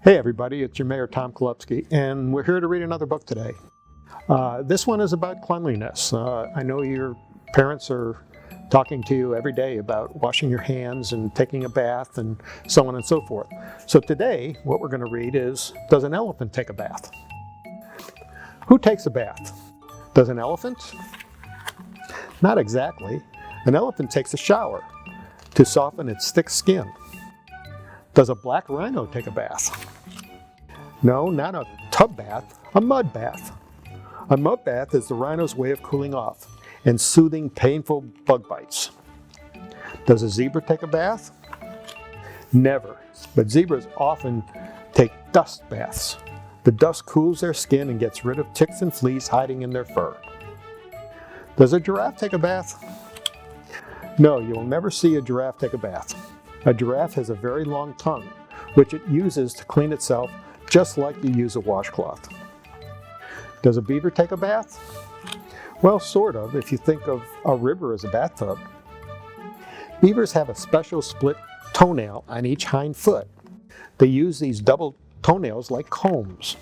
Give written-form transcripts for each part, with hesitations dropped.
Hey everybody, it's your Mayor Thom Kolupski, and we're here to read another book today. This one is about cleanliness. I know your parents are talking to you every day about washing your hands and taking a bath and so on and so forth. So today, what we're going to read is, does an elephant take a bath? Who takes a bath? Does an elephant? Not exactly. An elephant takes a shower to soften its thick skin. Does a black rhino take a bath? No, not a tub bath, a mud bath. A mud bath is the rhino's way of cooling off and soothing painful bug bites. Does a zebra take a bath? Never, but zebras often take dust baths. The dust cools their skin and gets rid of ticks and fleas hiding in their fur. Does a giraffe take a bath? No, you will never see a giraffe take a bath. A giraffe has a very long tongue, which it uses to clean itself just like you use a washcloth. Does a beaver take a bath? Well, sort of, if you think of a river as a bathtub. Beavers have a special split toenail on each hind foot. They use these double toenails like combs.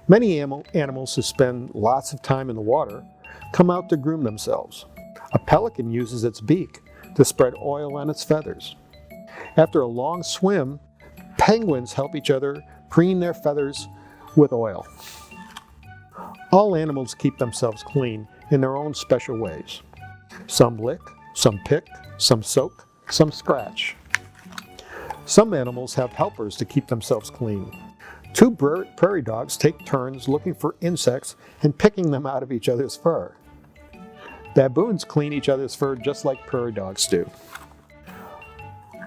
Many animals who spend lots of time in the water come out to groom themselves. A pelican uses its beak to spread oil on its feathers. After a long swim, penguins help each other preen their feathers with oil. All animals keep themselves clean in their own special ways. Some lick, some pick, some soak, some scratch. Some animals have helpers to keep themselves clean. Two prairie dogs take turns looking for insects and picking them out of each other's fur. Baboons clean each other's fur just like prairie dogs do.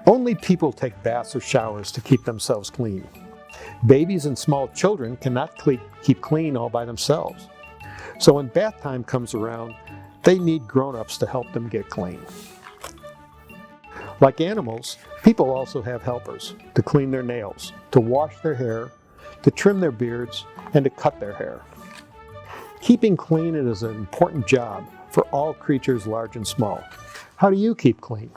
Only people take baths or showers to keep themselves clean. Babies and small children cannot keep clean all by themselves. So when bath time comes around, they need grown-ups to help them get clean. Like animals, people also have helpers to clean their nails, to wash their hair, to trim their beards, and to cut their hair. Keeping clean is an important job for all creatures large and small. How do you keep clean?